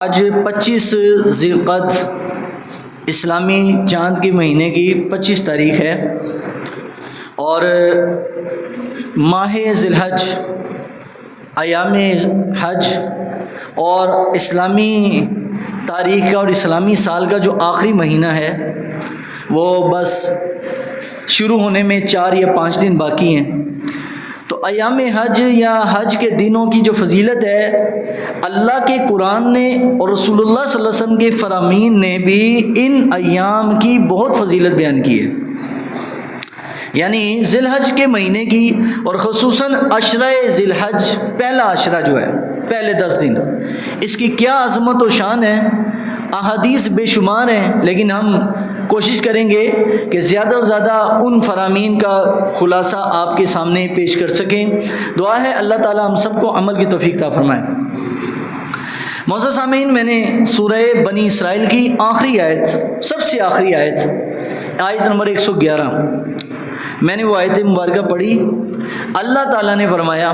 آج 25 ذی القعدہ اسلامی چاند کے مہینے کی 25 تاریخ ہے اور ماہ ذی الحج ایام حج اور اسلامی تاریخ کا اور اسلامی سال کا جو آخری مہینہ ہے وہ بس شروع ہونے میں 4 یا 5 دن باقی ہیں۔ تو ایام حج یا حج کے دنوں کی جو فضیلت ہے اللہ کے قرآن نے اور رسول اللہ صلی اللہ علیہ وسلم کے فرامین نے بھی ان ایام کی بہت فضیلت بیان کی ہے، یعنی ذی الحج کے مہینے کی اور خصوصاً عشرہ ذی الحج، پہلا عشرہ جو ہے پہلے 10 دن، اس کی کیا عظمت و شان ہے۔ احادیث بے شمار ہیں، لیکن ہم کوشش کریں گے کہ زیادہ سے زیادہ ان فرامین کا خلاصہ آپ کے سامنے پیش کر سکیں۔ دعا ہے اللہ تعالی ہم سب کو عمل کی توفیق عطا فرمائے۔ معزز سامعین، میں نے سورہ بنی اسرائیل کی آخری آیت، سب سے آخری آیت نمبر 111، میں نے وہ آیت مبارکہ پڑھی۔ اللہ تعالیٰ نے فرمایا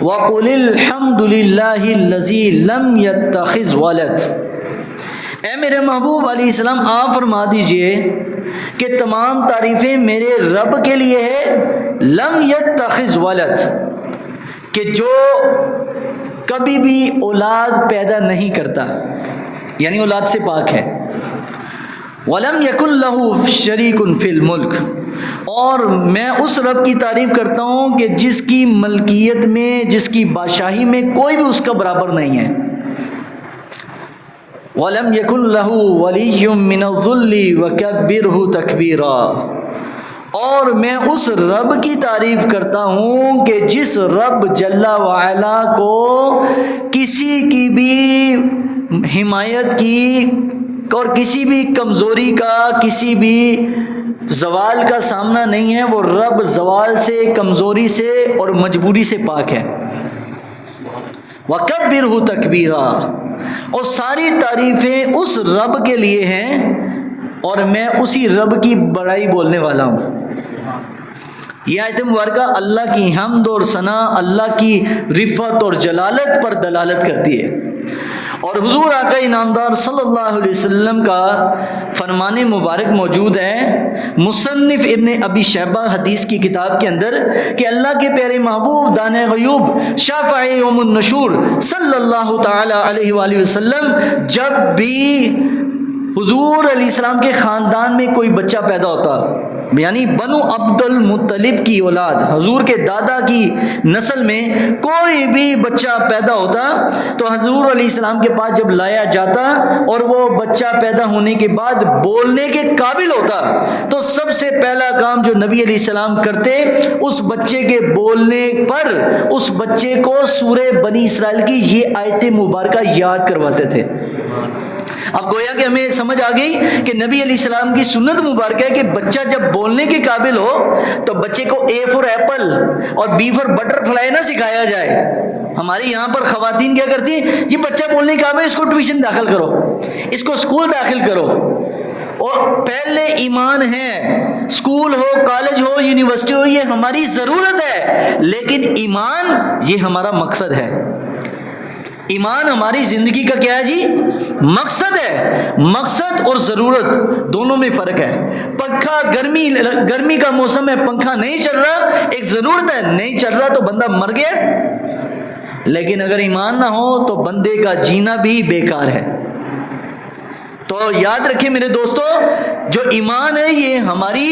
وَقُلِ الْحَمْدُ لِلَّهِ الَّذِي لَمْ يَتَّخِذْ وَلَدَ، اے میرے محبوب علیہ السلام آپ فرما دیجئے کہ تمام تعریفیں میرے رب کے لیے ہے، لم یتخذ ولد، کہ جو کبھی بھی اولاد پیدا نہیں کرتا، یعنی اولاد سے پاک ہے۔ ولم یکن لہ شریک فی الملک، اور میں اس رب کی تعریف کرتا ہوں کہ جس کی ملکیت میں، جس کی بادشاہی میں کوئی بھی اس کا برابر نہیں ہے۔ وَلَمْ يَكُنْ لَهُ وَلِيٌّ مِّنَ الظُّلِّ وَكَبِّرْهُ تَكْبِيرًا، اور میں اس رب کی تعریف کرتا ہوں کہ جس رب جل وعلا کو کسی کی بھی حمایت کی اور کسی بھی کمزوری کا، کسی بھی زوال کا سامنا نہیں ہے، وہ رب زوال سے، کمزوری سے اور مجبوری سے پاک ہے۔ وَكَبِّرْهُ تَكْبِيرًا، اور ساری تعریفیں اس رب کے لیے ہیں اور میں اسی رب کی بڑائی بولنے والا ہوں۔ یہ آیت مبارکہ اللہ کی حمد اور ثنا، اللہ کی رفعت اور جلالت پر دلالت کرتی ہے، اور حضور آقا انعامدار صلی اللہ علیہ وسلم کا فرمان مبارک موجود ہے مصنف ابن ابی شیبہ حدیث کی کتاب کے اندر کہ اللہ کے پیارے محبوب دانِ غیوب شافع یوم النشور صلی اللہ تعالی علیہ وآلہ وسلم جب بھی حضور علیہ السلام کے خاندان میں کوئی بچہ پیدا ہوتا، یعنی بنو عبد المطلب کی اولاد، حضور کے دادا کی نسل میں کوئی بھی بچہ پیدا ہوتا تو حضور علیہ السلام کے پاس جب لایا جاتا اور وہ بچہ پیدا ہونے کے بعد بولنے کے قابل ہوتا تو سب سے پہلا کام جو نبی علیہ السلام کرتے، اس بچے کے بولنے پر اس بچے کو سورہ بنی اسرائیل کی یہ آیت مبارکہ یاد کرواتے تھے۔ اب گویا کہ ہمیں سمجھ آ گئی کہ نبی علیہ السلام کی سنت مبارکہ ہے کہ بچہ جب بولنے کے قابل ہو تو بچے کو اے فور ایپل اور بی فور بٹر فلائی نہ سکھایا جائے۔ ہمارے یہاں پر خواتین کیا کرتی ہیں، یہ بچہ بولنے کے قابل، اس کو ٹیوشن داخل کرو، اس کو اسکول داخل کرو۔ اور پہلے ایمان ہے، اسکول ہو، کالج ہو، یونیورسٹی ہو، یہ ہماری ضرورت ہے، لیکن ایمان یہ ہمارا مقصد ہے۔ ایمان ہماری زندگی کا کیا ہے جی؟ مقصد ہے۔ مقصد اور ضرورت دونوں میں فرق ہے۔ پنکھا گرمی کا موسم ہے، پنکھا نہیں چل رہا، ایک ضرورت ہے، نہیں چل رہا تو بندہ مر گیا، لیکن اگر ایمان نہ ہو تو بندے کا جینا بھی بیکار ہے۔ تو یاد رکھیں میرے دوستو، جو ایمان ہے یہ ہماری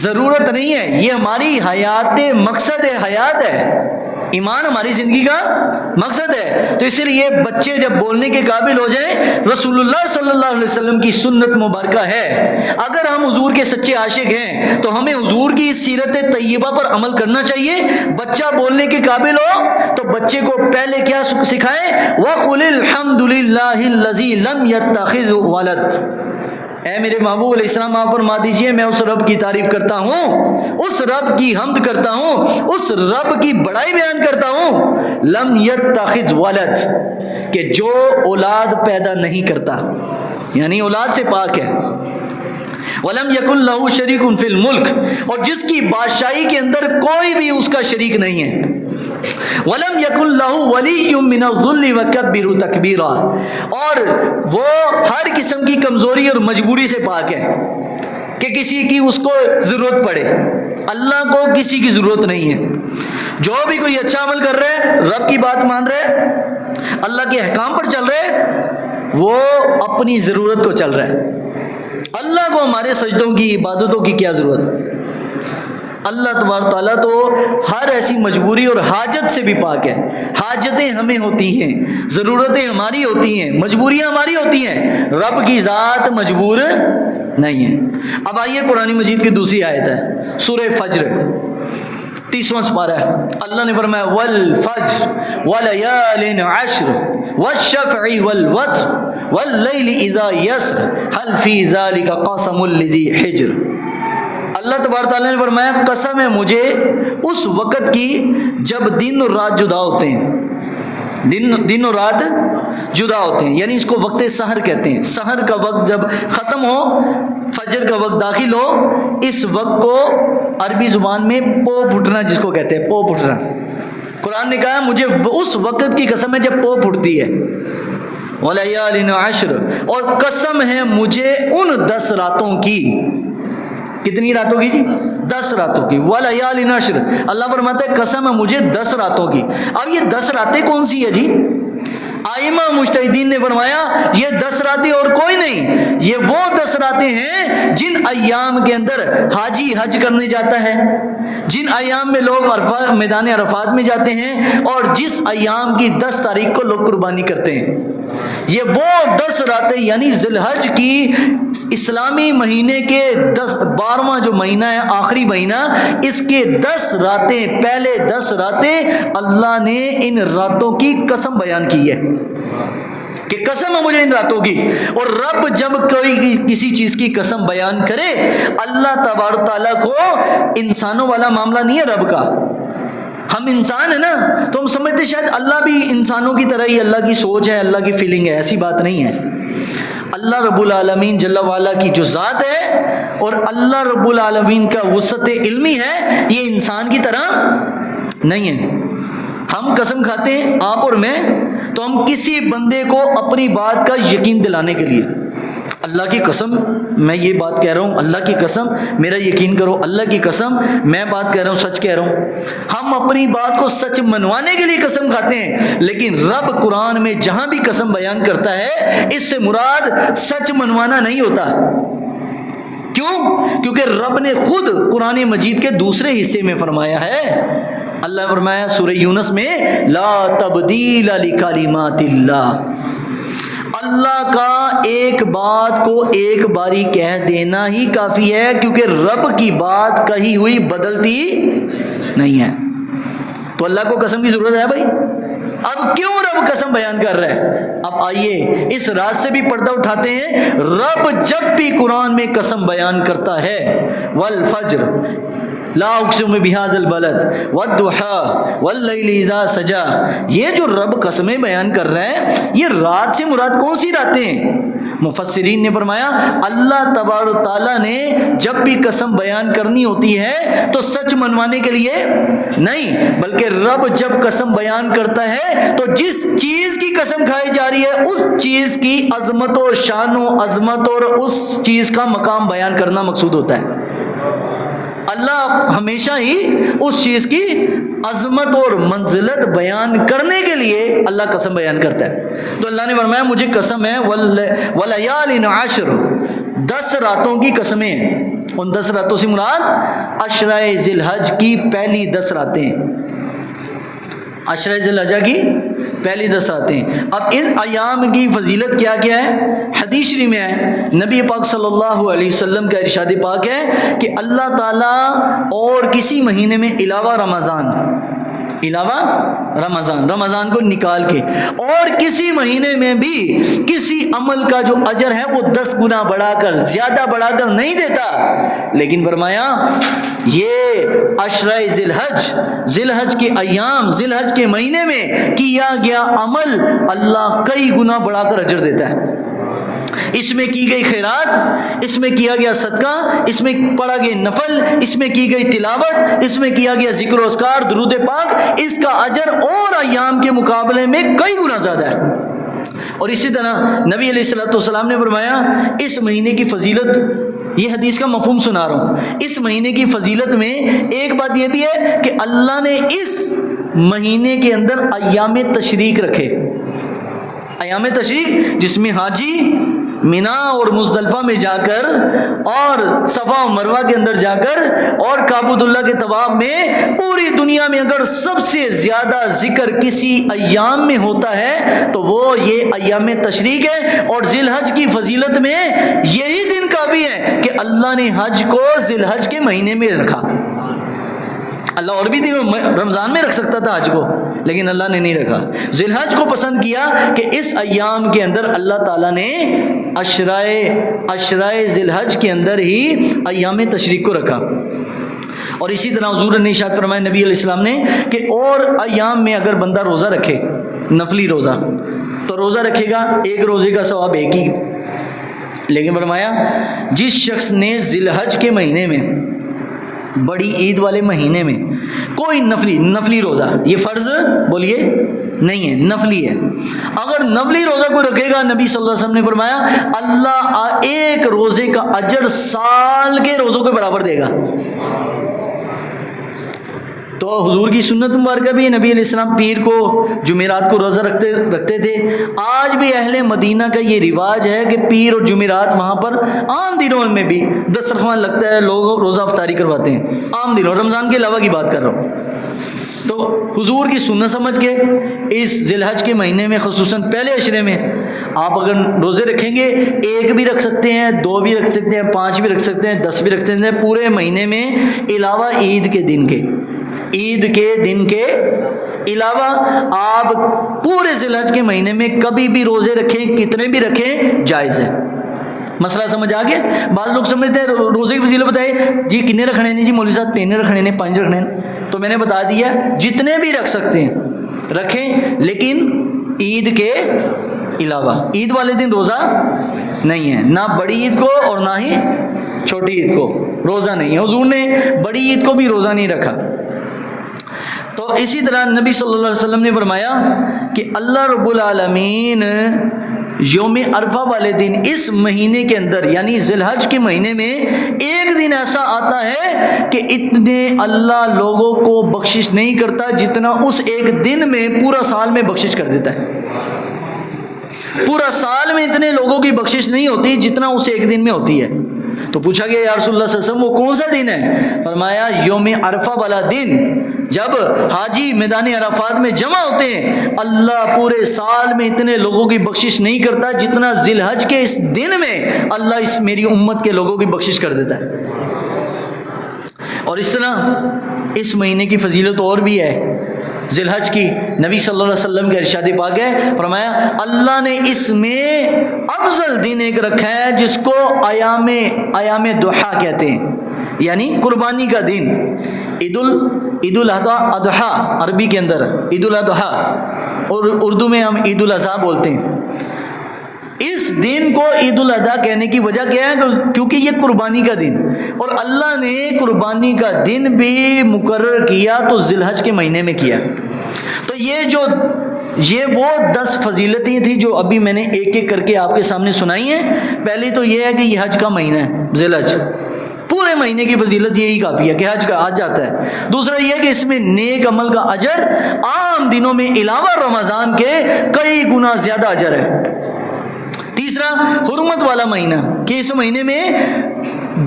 ضرورت نہیں ہے، یہ ہماری حیات مقصد حیات ہے۔ ایمان ہماری زندگی کا مقصد ہے، تو اسی لیے بچے جب بولنے کے قابل ہو جائیں، رسول اللہ صلی اللہ علیہ وسلم کی سنت مبارکہ ہے، اگر ہم حضور کے سچے عاشق ہیں تو ہمیں حضور کی سیرت طیبہ پر عمل کرنا چاہیے۔ بچہ بولنے کے قابل ہو تو بچے کو پہلے کیا سکھائیں، وَقُلِ الْحَمْدُ لِلَّهِ الَّذِي لَمْ يَتَّخِذْ وَلَدَ، اے میرے محبوب علیہ السلام آپ فرما دیجئے میں اس رب کی تعریف کرتا ہوں، اس رب کی حمد کرتا ہوں، اس رب کی بڑائی بیان کرتا ہوں، لم یتخذ ولد، کہ جو اولاد پیدا نہیں کرتا، یعنی اولاد سے پاک ہے۔ ولم یکن لہ شریک فی الملک، اور جس کی بادشاہی کے اندر کوئی بھی اس کا شریک نہیں ہے۔ وَلَمْ يَكُنْ لَهُ وَلِيٌّ مِّنَ الذُّلِّ وَكَبِّرُ تَكْبِيرًا، اور وہ ہر قسم کی کمزوری اور مجبوری سے پاک ہے کہ کسی کی اس کو ضرورت پڑے. اللہ کو کسی کی ضرورت نہیں ہے. جو بھی کوئی اچھا عمل کر رہے ہیں، رب کی بات مان رہے، اللہ کے احکام پر چل رہے، وہ اپنی ضرورت کو چل رہا ہے. اللہ کو ہمارے سجدوں کی، عبادتوں کی کیا ضرورت؟ اللہ تبارک تعالیٰ تو ہر ایسی مجبوری اور حاجت سے بھی پاک ہے. حاجتیں ہمیں ہوتی ہیں، ضرورتیں ہماری ہوتی ہیں، مجبوریاں ہماری ہوتی ہیں، رب کی ذات مجبور نہیں ہے. اب آئیے قرآن مجید کی دوسری آیت ہے سورہ فجر 30واں سپارہ ہے. اللہ نے فرمایا والفجر ولیال عشر والشفع والوتر واللیل اذا یسر هل فی ذلک قسم لذی حجر. اللہ تبارک تعالیٰ نے فرمایا قسم ہے مجھے اس وقت کی جب دن اور رات جدا ہوتے ہیں. دن اور رات جدا ہوتے ہیں، یعنی اس کو وقت سحر کہتے ہیں. سحر کا وقت جب ختم ہو، فجر کا وقت داخل ہو، اس وقت کو عربی زبان میں پو پھٹنا جس کو کہتے ہیں، پو پھٹنا. قرآن نے کہا مجھے اس وقت کی قسم ہے جب پو پھٹتی ہے. وَلَيَالٍ عَشْرٍ، اور قسم ہے مجھے ان 10 راتوں کی. کتنی راتوں کی جی؟ 10 راتوں کی. وَلَيَالٍ عَشْرٍ، اللہ فرماتا ہے قسم ہے مجھے 10 راتوں کی. اب یہ 10 راتیں کون سی ہے جی؟ ائمہ مجتہدین نے فرمایا یہ 10 راتیں اور کوئی نہیں، یہ وہ 10 راتیں ہیں جن ایام کے اندر حاجی حج کرنے جاتا ہے، جن ایام میں لوگ میدان عرفات میں جاتے ہیں، اور جس ایام کی 10 تاریخ کو لوگ قربانی کرتے ہیں. یہ وہ 10 راتیں یعنی ذی الحج کی اسلامی مہینے کے 12واں جو مہینہ ہے، آخری مہینہ، اس کے 10 راتیں، پہلے 10 راتیں اللہ نے ان راتوں کی قسم بیان کی ہے کہ قسم ہے مجھے ان راتوں کی. اور رب جب کوئی کسی چیز کی قسم بیان کرے، اللہ تبارک تعالیٰ کو انسانوں والا معاملہ نہیں ہے رب کا. ہم انسان ہیں نا، تو ہم سمجھتے شاید اللہ بھی انسانوں کی طرح ہی، اللہ کی سوچ ہے، اللہ کی فیلنگ ہے. ایسی بات نہیں ہے. اللہ رب العالمین جل وعلا کی جو ذات ہے اور اللہ رب العالمین کا وسعت علمی ہے، یہ انسان کی طرح نہیں ہے. ہم قسم کھاتے ہیں آپ اور میں، تو ہم کسی بندے کو اپنی بات کا یقین دلانے کے لیے، اللہ کی قسم میں یہ بات کہہ رہا ہوں، اللہ کی قسم میرا یقین کرو، اللہ کی قسم میں بات کہہ رہا ہوں سچ کہہ رہا ہوں. ہم اپنی بات کو سچ منوانے کے لیے قسم کھاتے ہیں، لیکن رب قرآن میں جہاں بھی قسم بیان کرتا ہے، اس سے مراد سچ منوانا نہیں ہوتا. کیوں؟ کیونکہ رب نے خود قرآن مجید کے دوسرے حصے میں فرمایا ہے. اللہ نے فرمایا سورہ یونس میں لا تبدیل لکلمات اللہ، اللہ کا ایک بات کو ایک باری کہہ دینا ہی کافی ہے، کیونکہ رب کی بات کہی ہوئی بدلتی نہیں ہے. تو اللہ کو قسم کی ضرورت ہے بھائی؟ اب کیوں رب قسم بیان کر رہا ہے؟ اب آئیے اس راز سے بھی پردہ اٹھاتے ہیں. رب جب بھی قرآن میں قسم بیان کرتا ہے، والفجر لا اقسم بهذا البلد والضحى واللیل اذا سجا، یہ جو رب قسمیں بیان کر رہا ہے، یہ رات سے مراد کون سی راتیں ہیں؟ مفسرین نے فرمایا اللہ تبارک تعالیٰ نے جب بھی قسم بیان کرنی ہوتی ہے تو سچ منوانے کے لیے نہیں، بلکہ رب جب قسم بیان کرتا ہے تو جس چیز کی قسم کھائی جا رہی ہے اس چیز کی عظمت اور شان و عظمت اور اس چیز کا مقام بیان کرنا مقصود ہوتا ہے. اللہ ہمیشہ ہی اس چیز کی عظمت اور منزلت بیان کرنے کے لیے اللہ قسم بیان کرتا ہے. تو اللہ نے فرمایا مجھے قسم ہے ولیال عشر، 10 راتوں کی قسمیں. ان 10 راتوں سے مراد عشرہ ذی الحج کی پہلی 10 راتیں، عشرہ ذی الحجہ کی پہلی 10 راتیں. اب ان ایام کی فضیلت کیا کیا ہے؟ حدیث شریف میں ہے، نبی پاک صلی اللہ علیہ وسلم کا ارشاد پاک ہے کہ اللہ تعالیٰ اور کسی مہینے میں علاوہ رمضان کو نکال کے اور کسی مہینے میں بھی کسی عمل کا جو اجر ہے وہ 10 گنا بڑھا کر، زیادہ بڑھا کر نہیں دیتا. لیکن فرمایا یہ عشرہ ذی الحج کے ایام، ذی الحج کے مہینے میں کیا گیا عمل اللہ کئی گنا بڑھا کر اجر دیتا ہے. اس میں کی گئی خیرات، اس میں کیا گیا صدقہ، اس میں پڑھا گیا نفل، اس میں کی گئی تلاوت، اس میں کیا گیا ذکر و اذکار، درود پاک، اس کا اجر اور ایام کے مقابلے میں کئی گنا زیادہ ہے۔ اور اسی طرح نبی علیہ الصلوۃ والسلام نے فرمایا اس مہینے کی فضیلت، یہ حدیث کا مفہوم سنا رہا ہوں، اس مہینے کی فضیلت میں ایک بات یہ بھی ہے کہ اللہ نے اس مہینے کے اندر ایام تشریق رکھے، ایام تشریق جس میں حاجی مینا اور مزدلفہ میں جا کر اور صفا و مروہ کے اندر جا کر اور کعبۃ اللہ کے طواف میں پوری دنیا میں اگر سب سے زیادہ ذکر کسی ایام میں ہوتا ہے تو وہ یہ ایام تشریق ہے۔ اور ذی الحج کی فضیلت میں یہی دن کافی ہے کہ اللہ نے حج کو ذی الحج کے مہینے میں رکھا۔ اللہ اور بھی دنوں رمضان میں رکھ سکتا تھا حج کو، لیکن اللہ نے نہیں رکھا، ذی الحج کو پسند کیا کہ اس ایام کے اندر اللہ تعالیٰ نے عشرائے ذی الحج کے اندر ہی ایام تشریق کو رکھا۔ اور اسی طرح حضور نے ارشاد فرمایا نبی علیہ السلام نے کہ اور ایام میں اگر بندہ روزہ رکھے، نفلی روزہ، تو روزہ رکھے گا ایک روزے کا ثواب ایک ہی، لیکن فرمایا جس شخص نے ذی الحج کے مہینے میں، بڑی عید والے مہینے میں کوئی نفلی روزہ، یہ فرض بولیے نہیں ہے، نفلی ہے، اگر نفلی روزہ کوئی رکھے گا، نبی صلی اللہ علیہ وسلم نے فرمایا اللہ ایک روزے کا اجر سال کے روزوں کے برابر دے گا۔ تو حضور کی سنت مبارکہ بھی ہے، نبی علیہ السلام پیر کو جمعرات کو روزہ رکھتے تھے۔ آج بھی اہل مدینہ کا یہ رواج ہے کہ پیر اور جمعرات وہاں پر عام دنوں میں بھی دسترخوان لگتا ہے، لوگ روزہ افطاری کرواتے ہیں، عام دنوں، رمضان کے علاوہ کی بات کر رہا ہوں۔ تو حضور کی سنت سمجھ کے اس ذی الحج کے مہینے میں خصوصاً پہلے عشرے میں آپ اگر روزے رکھیں گے، ایک بھی رکھ سکتے ہیں، دو بھی رکھ سکتے ہیں، 5 بھی رکھ سکتے ہیں، 10 بھی رکھ سکتے ہیں، پورے مہینے میں علاوہ عید کے دن کے علاوہ آپ پورے ذی الحج کے مہینے میں کبھی بھی روزے رکھیں، کتنے بھی رکھیں، جائز ہے۔ مسئلہ سمجھ آ گیا؟ بعض لوگ سمجھتے ہیں روزے کی فضیلت بتائے جی کتنے رکھنے ہیں، جی مولوی صاحب 3 رکھنے ہیں، 5 رکھنے ہیں، تو میں نے بتا دیا جتنے بھی رکھ سکتے ہیں رکھیں، لیکن عید کے علاوہ، عید والے دن روزہ نہیں ہے، نہ بڑی عید کو اور نہ ہی چھوٹی عید کو روزہ نہیں ہے۔ حضور نے بڑی عید کو بھی روزہ نہیں رکھا۔ تو اسی طرح نبی صلی اللہ علیہ وسلم نے فرمایا کہ اللہ رب العالمین یوم عرفہ والے دن اس مہینے کے اندر یعنی ذی الحج کے مہینے میں ایک دن ایسا آتا ہے کہ اتنے اللہ لوگوں کو بخشش نہیں کرتا جتنا اس ایک دن میں پورا سال میں بخشش کر دیتا ہے۔ پورا سال میں اتنے لوگوں کی بخشش نہیں ہوتی جتنا اس ایک دن میں ہوتی ہے۔ تو پوچھا گیا یا رسول اللہ صلی اللہ علیہ وسلم وہ کون سا دن ہے؟ فرمایا یوم عرفہ والا دن، جب حاجی میدان عرفات میں جمع ہوتے ہیں، اللہ پورے سال میں اتنے لوگوں کی بخشش نہیں کرتا جتنا ذی الحج کے اس دن میں اللہ اس میری امت کے لوگوں کی بخشش کر دیتا ہے۔ اور اس طرح اس مہینے کی فضیلت اور بھی ہے ذی الحج کی، نبی صلی اللہ علیہ وسلم کا ارشاد پاک ہے، فرمایا اللہ نے اس میں افضل دن ایک رکھا ہے جس کو ایام ضحیٰ کہتے ہیں، یعنی قربانی کا دن، عید الاضحیٰ عربی کے اندر عید الاضحیٰ، اور اردو میں ہم عید الاضحیٰ بولتے ہیں۔ اس دن کو عید الاضحیٰ کہنے کی وجہ کیا ہے؟ کیونکہ یہ قربانی کا دن، اور اللہ نے قربانی کا دن بھی مقرر کیا تو ذی الحج کے مہینے میں کیا۔ تو یہ وہ 10 فضیلتیں تھیں جو ابھی میں نے ایک ایک کر کے آپ کے سامنے سنائی ہیں۔ پہلی تو یہ ہے کہ یہ حج کا مہینہ ہے، ذی الحج، پورے مہینے کی فضیلت یہی کافی ہے کہ حج کا آج جاتا ہے۔ دوسرا یہ کہ اس میں نیک عمل کا اجر عام دنوں میں علاوہ رمضان کے کئی گنا زیادہ اجر ہے۔ تیسرا حرمت والا مہینہ کہ اس مہینے میں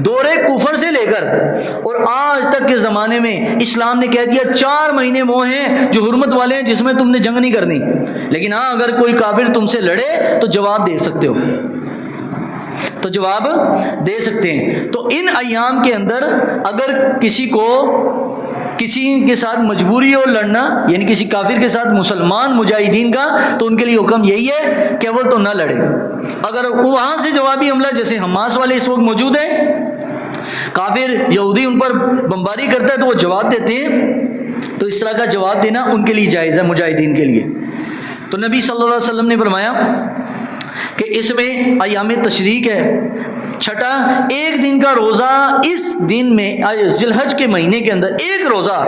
دور کفر سے لے کر اور آج تک کے زمانے میں اسلام نے کہہ دیا 4 مہینے وہ ہیں جو حرمت والے ہیں جس میں تم نے جنگ نہیں کرنی، لیکن ہاں اگر کوئی کافر تم سے لڑے تو جواب دے سکتے ہو، تو جواب دے سکتے ہیں۔ تو ان ایام کے اندر اگر کسی کے ساتھ مجبوری ہو لڑنا، یعنی کسی کافر کے ساتھ مسلمان مجاہدین کا، تو ان کے لیے حکم یہی ہے کہ وہ تو نہ لڑے۔ اگر وہاں سے جوابی حملہ، جیسے حماس والے اس وقت موجود ہیں، کافر یہودی ان پر بمباری کرتا ہے تو وہ جواب دیتے ہیں، تو اس طرح کا جواب دینا ان کے لیے جائز ہے، مجاہدین کے لیے۔ تو نبی صلی اللہ علیہ وسلم نے فرمایا کہ اس میں ایام تشریق ہے. چھٹا، ایک دن کا روزہ اس دن میں ذی الحج کے مہینے کے اندر ایک روزہ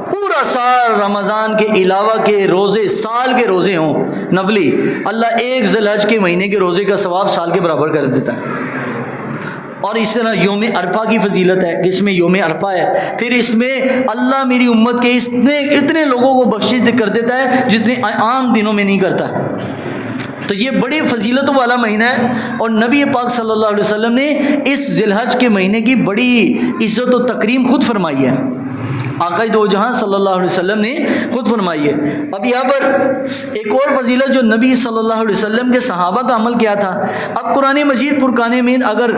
پورا سال رمضان کے علاوہ کے روزے، سال کے روزے ہوں نفلی، اللہ ایک ذی الحج کے مہینے کے روزے کا ثواب سال کے برابر کر دیتا ہے. اور اس طرح یوم عرفہ کی فضیلت ہے کہ اس میں یوم عرفہ ہے. پھر اس میں اللہ میری امت کے اتنے لوگوں کو بخشش کر دیتا ہے جتنے عام دنوں میں نہیں کرتا. تو یہ بڑی فضیلتوں والا مہینہ ہے، اور نبی پاک صلی اللہ علیہ وسلم نے اس ذی الحج کے مہینے کی بڑی عزت و تکریم خود فرمائی ہے. آقا دو جہاں صلی اللہ علیہ وسلم نے خود فرمائی ہے. اب یہاں پر ایک اور فضیلت جو نبی صلی اللہ علیہ وسلم کے صحابہ کا عمل کیا تھا. اب قرآن مجید فرقان حمید اگر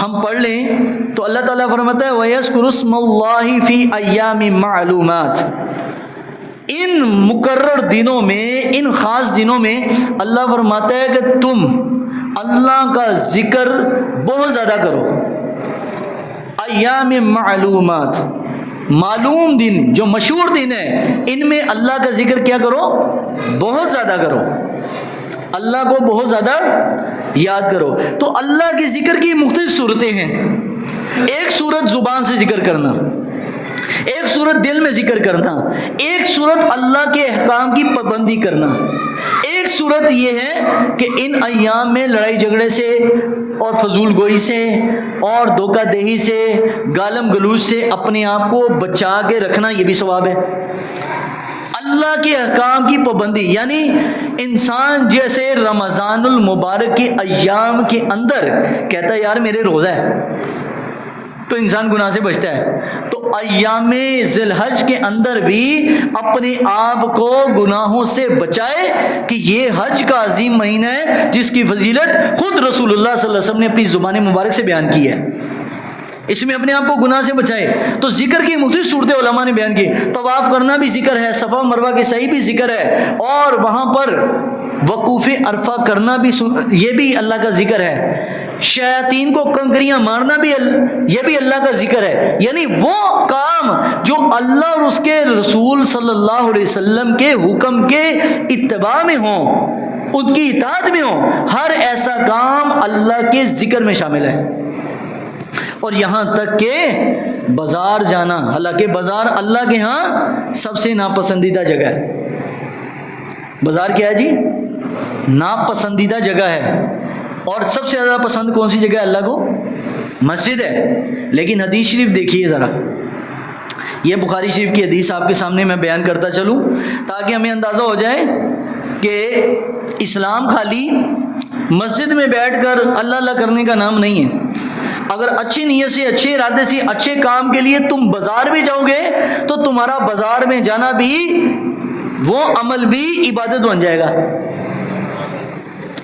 ہم پڑھ لیں تو اللہ تعالیٰ فرماتا ہے وَيَذْكُرُ اسْمَ اللَّهِ فِي أَيَّامٍ مَعْلُومَاتٍ، ان مقرر دنوں میں، ان خاص دنوں میں اللہ فرماتا ہے کہ تم اللہ کا ذکر بہت زیادہ کرو. ایام معلومات، معلوم دن جو مشہور دن ہے، ان میں اللہ کا ذکر کیا کرو؟ بہت زیادہ کرو، اللہ کو بہت زیادہ یاد کرو. تو اللہ کے ذکر کی مختلف صورتیں ہیں. ایک صورت زبان سے ذکر کرنا، ایک صورت دل میں ذکر کرنا، ایک صورت اللہ کے احکام کی پابندی کرنا، ایک صورت یہ ہے کہ ان ایام میں لڑائی جھگڑے سے اور فضول گوئی سے اور دھوکہ دہی سے، گالم گلوچ سے اپنے آپ کو بچا کے رکھنا، یہ بھی ثواب ہے. اللہ کے احکام کی پابندی، یعنی انسان جیسے رمضان المبارک کے ایام کے اندر کہتا ہے یار میرے روزہ ہے، تو انسان گناہ سے بچتا ہے. تو ایام ذی الحج کے اندر بھی اپنے آپ کو گناہوں سے بچائے کہ یہ حج کا عظیم مہینہ ہے جس کی فضیلت خود رسول اللہ صلی اللہ علیہ وسلم نے اپنی زبان مبارک سے بیان کی ہے. اس میں اپنے آپ کو گناہ سے بچائے. تو ذکر کی مختلف صورتیں علماء نے بیان کی. طواف کرنا بھی ذکر ہے، صفا مروہ کے سعی بھی ذکر ہے، اور وہاں پر وقوف عرفہ کرنا بھی، یہ بھی اللہ کا ذکر ہے. شیاطین کو کنکریاں مارنا بھی یہ بھی اللہ کا ذکر ہے. یعنی وہ کام جو اللہ اور اس کے رسول صلی اللہ علیہ وسلم کے حکم کے اتباع میں ہوں، ان کی اطاعت میں ہوں، ہر ایسا کام اللہ کے ذکر میں شامل ہے. اور یہاں تک کہ بازار جانا، حالانکہ بازار اللہ کے ہاں سب سے ناپسندیدہ جگہ ہے. بازار کیا ہے جی؟ ناپسندیدہ جگہ ہے. اور سب سے زیادہ پسند کون سی جگہ ہے اللہ کو؟ مسجد ہے. لیکن حدیث شریف دیکھیے ذرا، یہ بخاری شریف کی حدیث آپ کے سامنے میں بیان کرتا چلوں تاکہ ہمیں اندازہ ہو جائے کہ اسلام خالی مسجد میں بیٹھ کر اللہ اللہ کرنے کا نام نہیں ہے. اگر اچھی نیت سے، اچھے ارادے سے، اچھے کام کے لیے تم بازار بھی جاؤ گے تو تمہارا بازار میں جانا بھی، وہ عمل بھی عبادت بن جائے گا.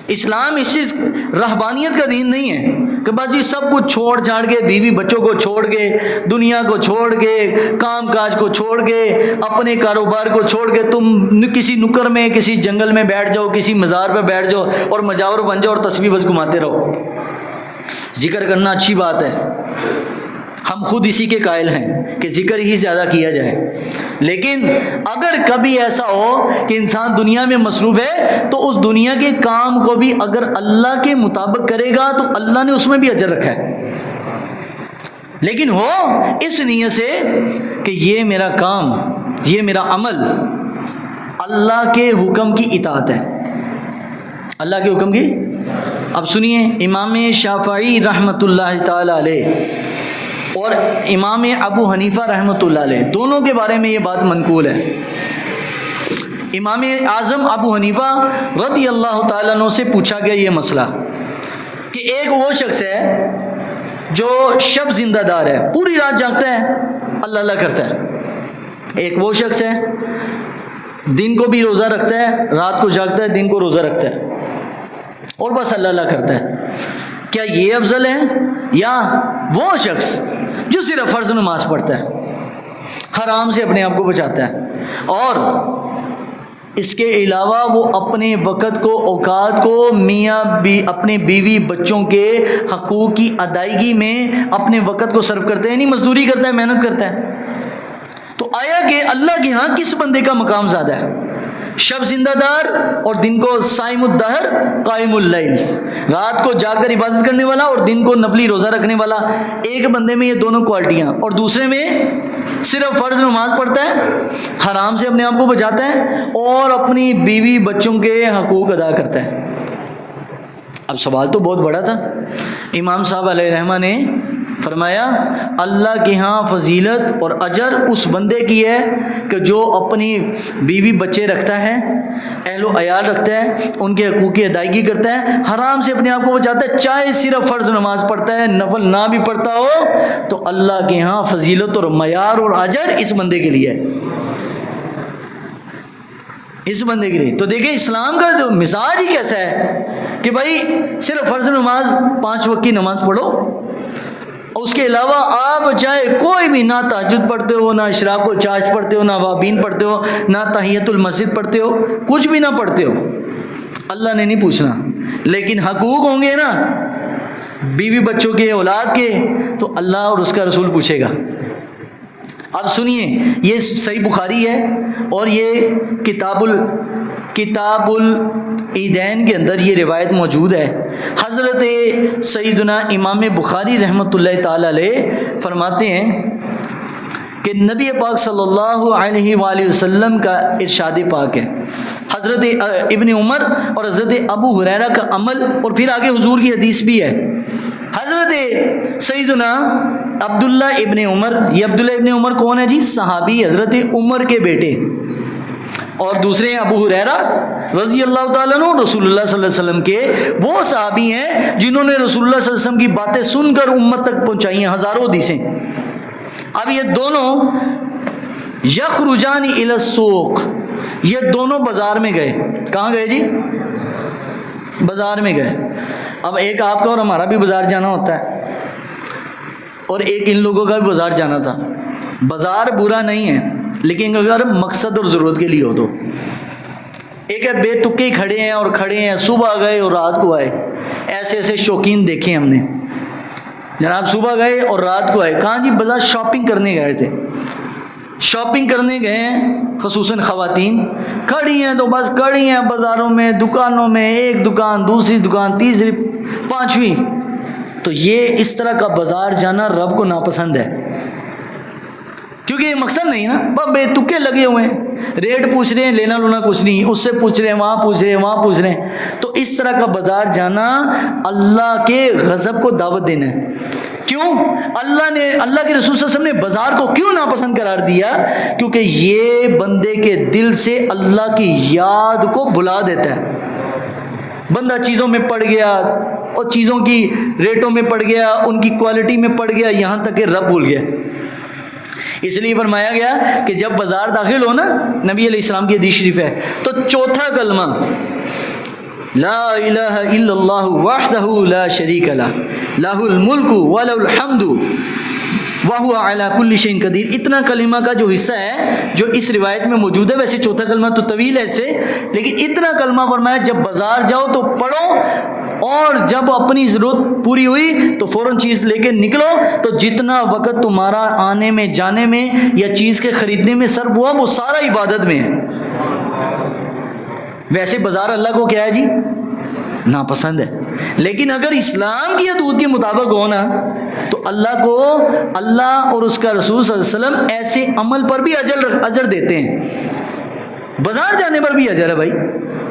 اسلام اس چیز رہبانیت کا دین نہیں ہے کہ بس جی سب کچھ چھوڑ چھاڑ کے، بیوی بچوں کو چھوڑ کے، دنیا کو چھوڑ کے، کام کاج کو چھوڑ کے، اپنے کاروبار کو چھوڑ کے تم کسی نکر میں، کسی جنگل میں بیٹھ جاؤ، کسی مزار پہ بیٹھ جاؤ اور مجاور بن جاؤ اور تسبیح بس گھماتے رہو. ذکر کرنا اچھی بات ہے، ہم خود اسی کے قائل ہیں کہ ذکر ہی زیادہ کیا جائے. لیکن اگر کبھی ایسا ہو کہ انسان دنیا میں مصروف ہے تو اس دنیا کے کام کو بھی اگر اللہ کے مطابق کرے گا تو اللہ نے اس میں بھی اجر رکھا ہے. لیکن ہو اس نیت سے کہ یہ میرا کام، یہ میرا عمل اللہ کے حکم کی اطاعت ہے، اللہ کے حکم کی. اب سنیے، امام شافعی رحمۃ اللہ تعالی علیہ اور امام ابو حنیفہ رحمۃ اللہ علیہ دونوں کے بارے میں یہ بات منقول ہے. امام اعظم ابو حنیفہ رضی اللہ تعالیٰ عنہ سے پوچھا گیا یہ مسئلہ کہ ایک وہ شخص ہے جو شب زندہ دار ہے، پوری رات جاگتا ہے، اللہ اللہ کرتا ہے. ایک وہ شخص ہے دن کو بھی روزہ رکھتا ہے، رات کو جاگتا ہے، دن کو روزہ رکھتا ہے اور بس اللہ اللہ کرتا ہے. کیا یہ افضل ہے یا وہ شخص جو صرف فرض نماز پڑھتا ہے، حرام سے اپنے آپ کو بچاتا ہے اور اس کے علاوہ وہ اپنے وقت کو، اوقات کو میاں اپنے بیوی بچوں کے حقوق کی ادائیگی میں اپنے وقت کو صرف کرتا ہے، یعنی مزدوری کرتا ہے، محنت کرتا ہے. تو آیا کہ اللہ کے ہاں کس بندے کا مقام زیادہ ہے، شب زندہ دار اور دن کو صائم الدہر قائم اللیل، رات کو جاگ کر عبادت کرنے والا اور دن کو نفلی روزہ رکھنے والا۔ ایک بندے میں یہ دونوں کوالٹیاں، اور دوسرے میں صرف فرض نماز پڑھتا ہے، حرام سے اپنے آپ کو بچاتا ہے اور اپنی بیوی بچوں کے حقوق ادا کرتا ہے۔ اب سوال تو بہت بڑا تھا۔ امام صاحب علیہ رحمہ نے فرمایا اللہ کے ہاں فضیلت اور اجر اس بندے کی ہے کہ جو اپنی بیوی بچے رکھتا ہے، اہل و عیال رکھتا ہے، ان کے حقوق کی ادائیگی کرتا ہے، حرام سے اپنے آپ کو بچاتا ہے، چاہے صرف فرض نماز پڑھتا ہے، نفل نہ بھی پڑھتا ہو، تو اللہ کے ہاں فضیلت اور معیار اور اجر اس بندے کے لیے ہے، اس بندے کے لیے۔ تو دیکھیں اسلام کا جو مزاج ہی کیسا ہے کہ بھائی صرف فرض نماز 5 وقت کی نماز پڑھو، اس کے علاوہ آپ چاہے کوئی بھی، نہ تہجد پڑھتے ہو، نہ اشراق و چاشت پڑھتے ہو، نہ اوابین پڑھتے ہو، نہ تحیۃ المسجد پڑھتے ہو، کچھ بھی نہ پڑھتے ہو، اللہ نے نہیں پوچھنا، لیکن حقوق ہوں گے نا بیوی بچوں کے، اولاد کے، تو اللہ اور اس کا رسول پوچھے گا۔ اب سنیے، یہ صحیح بخاری ہے اور یہ کتاب العیدین کے اندر یہ روایت موجود ہے۔ حضرت سیدنا امام بخاری رحمۃ اللہ تعالی علیہ فرماتے ہیں کہ نبی پاک صلی اللہ علیہ وآلہ وسلم کا ارشاد پاک ہے، حضرت ابن عمر اور حضرت ابو ہریرہ کا عمل، اور پھر آگے حضور کی حدیث بھی ہے۔ حضرت سیدنا عبداللہ ابن عمر، یہ عبداللہ ابن عمر کون ہے جی؟ صحابی، حضرت عمر کے بیٹے، اور دوسرے ابو ہریرہ رضی اللہ تعالیٰ عنہ رسول اللہ صلی اللہ علیہ وسلم کے وہ صحابی ہیں جنہوں نے رسول اللہ صلی اللہ علیہ وسلم کی باتیں سن کر امت تک پہنچائی ہیں، ہزاروں حدیثیں۔ اب یہ دونوں یخرجان الی السوق، یہ دونوں بازار میں گئے۔ کہاں گئے جی؟ بازار میں گئے۔ اب ایک آپ کا اور ہمارا بھی بازار جانا ہوتا ہے، اور ایک ان لوگوں کا بھی بازار جانا تھا۔ بازار برا نہیں ہے، لیکن اگر مقصد اور ضرورت کے لیے ہو تو۔ ایک ہے بے تکے کھڑے ہیں اور کھڑے ہیں، صبح گئے اور رات کو آئے، ایسے ایسے شوقین دیکھے ہم نے، جناب صبح گئے اور رات کو آئے۔ کہاں جی؟ بازار شاپنگ کرنے گئے تھے، شاپنگ کرنے گئے ہیں، خصوصاً خواتین کھڑی ہیں تو بس کھڑی ہیں بازاروں میں، دکانوں میں، ایک دکان دوسری دکان تیسری پانچویں۔ تو یہ اس طرح کا بازار جانا رب کو ناپسند ہے، کیونکہ یہ مقصد نہیں نا، بس بے تکے لگے ہوئے ہیں، ریٹ پوچھ رہے ہیں، لینا لونا کچھ نہیں، اس سے پوچھ رہے ہیں، وہاں پوچھ رہے ہیں، وہاں پوچھ رہے ہیں۔ تو اس طرح کا بازار جانا اللہ کے غضب کو دعوت دینا ہے۔ کیوں؟ اللہ کے رسول صلی اللہ علیہ وسلم نے بازار کو کیوں ناپسند قرار دیا؟ کیونکہ یہ بندے کے دل سے اللہ کی یاد کو بھلا دیتا ہے۔ بندہ چیزوں میں پڑ گیا اور چیزوں کی ریٹوں میں پڑ گیا، ان کی کوالٹی میں پڑ گیا، یہاں تک کہ رب بھول گیا۔ اس لیے فرمایا گیا کہ جب بازار داخل ہو نا، نبی علیہ السلام کی حدیث شریف ہے، تو چوتھا کلمہ لا الہ الا اللہ وحدہ لا شریک لہ لہ الملک ولہ الحمد وہو علی کل شیء قدیر، اتنا کلمہ کا جو حصہ ہے جو اس روایت میں موجود ہے۔ ویسے چوتھا کلمہ تو طویل ہے اسے، لیکن اتنا کلمہ فرمایا جب بازار جاؤ تو پڑھو، اور جب اپنی ضرورت پوری ہوئی تو فوراً چیز لے کے نکلو، تو جتنا وقت تمہارا آنے میں جانے میں یا چیز کے خریدنے میں صرف ہوا وہ سارا عبادت میں ہے۔ ویسے بازار اللہ کو کیا ہے جی؟ ناپسند ہے، لیکن اگر اسلام کی حدود کے مطابق ہو نا تو اللہ اور اس کا رسول صلی اللہ علیہ وسلم ایسے عمل پر بھی اجر دیتے ہیں، بازار جانے پر بھی اجر ہے بھائی۔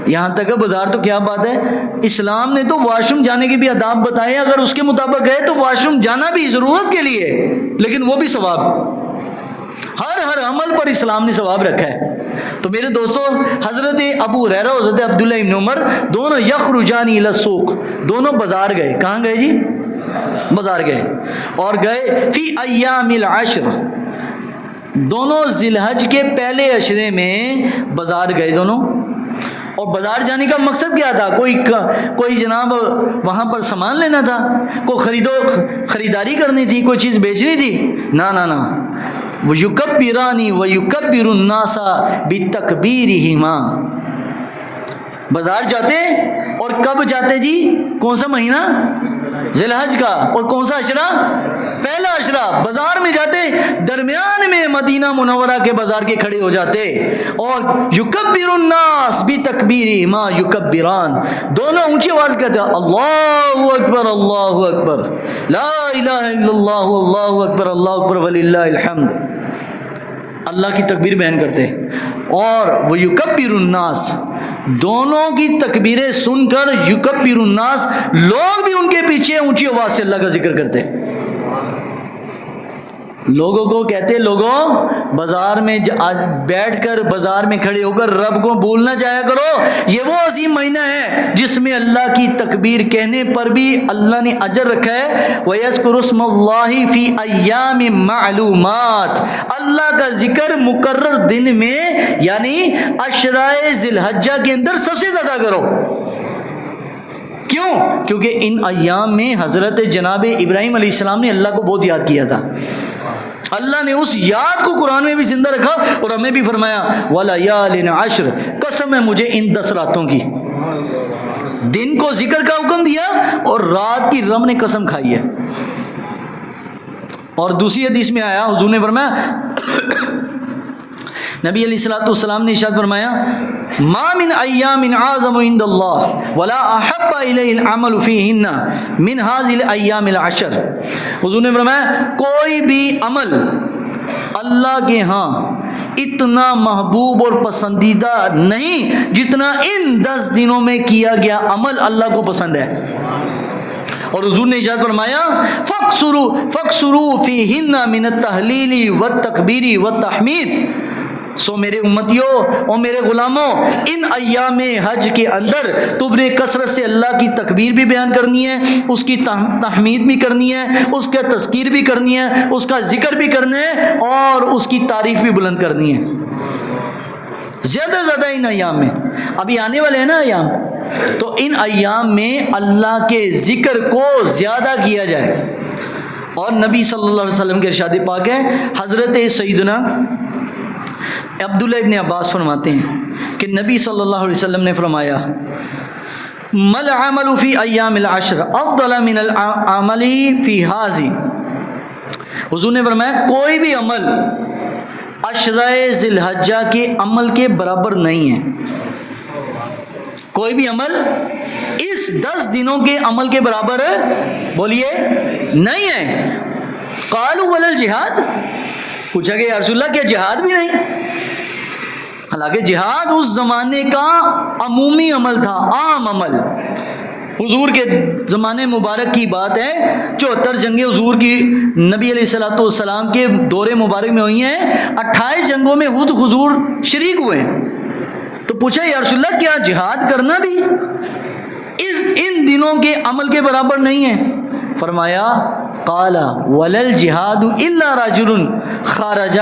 یہاں تک بازار تو کیا بات ہے، اسلام نے تو واش روم جانے کے بھی آداب بتائے، اگر اس کے مطابق گئے تو واش روم جانا بھی ضرورت کے لیے، لیکن وہ بھی ثواب، ہر عمل پر اسلام نے ثواب رکھا ہے۔ تو میرے دوستو، حضرت ابو ہریرہ اور حضرت عبداللہ ابن عمر دونوں یخرجان الی السوق، دونوں بازار گئے۔ کہاں گئے جی؟ بازار گئے، اور گئے فی ایام العشر، دونوں ذی الحج کے پہلے عشرے میں بازار گئے دونوں۔ اور بازار جانے کا مقصد کیا تھا؟ کوئی جناب وہاں پر سامان لینا تھا، کوئی خریداری کرنی تھی، کوئی چیز بیچنی تھی؟ نہ نہ نہ، وَيُكَبِّرَانِ وَيُكَبِّرُ النَّاسَ بِالتَّكْبِيرِهِمَا، بازار جاتے اور کب جاتے جی؟ کون سا مہینہ؟ ذی الحج کا. اور کون سا عشرہ؟ پہلا عشرہ. بازار میں جاتے, درمیان میں مدینہ منورہ کے بازار کے کھڑے ہو جاتے, اور یکبر الناس بتکبیری ما یکبران, دونوں اونچی آواز کہتے اللہ اکبر اللہ اکبر, لا الہ الا اللہ اللہ اکبر اللہ اکبر وللہ الحمد, اللہ کی تکبیر بیان کرتے. اور وہ یکبر الناس, دونوں کی تکبیریں سن کر یکبر الناس, لوگ بھی ان کے پیچھے اونچی آواز سے اللہ کا ذکر کرتے. لوگوں کو کہتے, لوگوں بازار میں بیٹھ کر, بازار میں کھڑے ہو کر رب کو بھولنا جایا کرو. یہ وہ عظیم مہینہ ہے جس میں اللہ کی تکبیر کہنے پر بھی اللہ نے اجر رکھا ہے. وَيَذْكُرُ اسْمَ اللَّهِ فِي أَيَّامٍ مَّعْلُومَاتٍ, اللہ کا ذکر مقرر دن میں یعنی عشرۂ ذی الحجہ کے اندر سب سے زیادہ کرو. کیوں؟ کیونکہ ان ایام میں حضرت جناب ابراہیم علیہ السلام نے اللہ کو بہت یاد کیا تھا. اللہ نے اس یاد کو قرآن میں بھی زندہ رکھا, اور ہمیں بھی فرمایا وَلَيَالٍ عَشْرٍ, قسم ہے مجھے ان 10 راتوں کی. دن کو ذکر کا حکم دیا اور رات کی رب نے قسم کھائی ہے. اور دوسری حدیث میں آیا, حضور نے فرمایا, نبی علیہ الصلوۃ والسلام نے ارشاد فرمایا ما من ایام اعظم عند اللہ ولا احب الیہ العمل فیہن من هذه الایام العشر. حضور نے فرمایا کوئی بھی عمل اللہ کے ہاں اتنا محبوب اور پسندیدہ نہیں جتنا ان 10 دنوں میں کیا گیا عمل اللہ کو پسند ہے. اور حضور نے ارشاد فرمایا فَاقْصُرُوا فِيهِنَّ مِنَ التَّهْلِيلِ وَالتَّكْبِيرِ وَالتَّحْمِيدِ. سو میرے امتیوں اور میرے غلاموں, ان ایام حج کے اندر تم نے کثرت سے اللہ کی تکبیر بھی بیان کرنی ہے, اس کی تحمید بھی کرنی ہے, اس کا تذکیر بھی کرنی ہے, اس کا ذکر بھی کرنا ہے, اور اس کی تعریف بھی بلند کرنی ہے. زیادہ زیادہ ان ایام میں, ابھی آنے والے ہیں نا ایام, تو ان ایام میں اللہ کے ذکر کو زیادہ کیا جائے. اور نبی صلی اللہ علیہ وسلم کے ارشاد پاک ہے, حضرت سیدنا عبداللہ ابن عباس فرماتے ہیں کہ نبی صلی اللہ علیہ وسلم نے فرمایا مل عمل فی ایام العشر افضل من العمل فی هذه. حضور نے فرمایا کوئی بھی عمل عشرۂ ذی الحجہ کے عمل کے برابر نہیں ہے. کوئی بھی عمل اس 10 دنوں کے عمل کے برابر بولیے نہیں ہے. قالوا ولا الجہاد, پوچھا کہ یا رسول اللہ کیا جہاد بھی نہیں؟ حالانکہ جہاد اس زمانے کا عمومی عمل تھا, عام عمل. حضور کے زمانے مبارک کی بات ہے, 74 جنگیں حضور کی نبی علیہ الصلوۃ والسلام کے دور مبارک میں ہوئی ہیں, 28 جنگوں میں خود حضور شریک ہوئے ہیں. تو پوچھا یا رسول اللہ کیا جہاد کرنا بھی ان دنوں کے عمل کے برابر نہیں ہے؟ فرمایا قال ولا الجهاد الا رجل خرج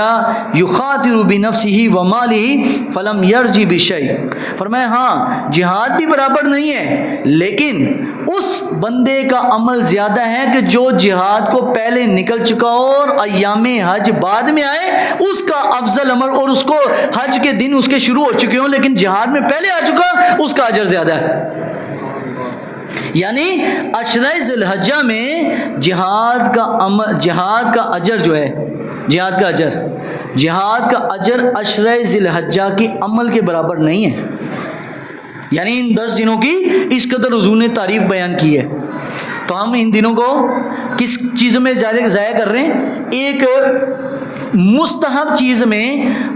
يخاطر بنفسه وماله فلم يرجع بشيء. فرمایا ہاں جہاد بھی برابر نہیں ہے, لیکن اس بندے کا عمل زیادہ ہے کہ جو جہاد کو پہلے نکل چکا ہو اور ایام حج بعد میں آئے, اس کا افضل عمل, اور اس کو حج کے دن اس کے شروع ہو چکے ہوں لیکن جہاد میں پہلے آ چکا, اس کا اجر زیادہ ہے. یعنی عشرۂ ذی الحجہ میں جہاد کا اجر جو ہے, جہاد کا اجر عشرۂ ذی الحجہ کے عمل کے برابر نہیں ہے. یعنی ان 10 دنوں کی اس قدر حضور نے تعریف بیان کی ہے. تو ہم ان دنوں کو کس چیزوں میں ضائع کر رہے ہیں؟ ایک مستحب چیز میں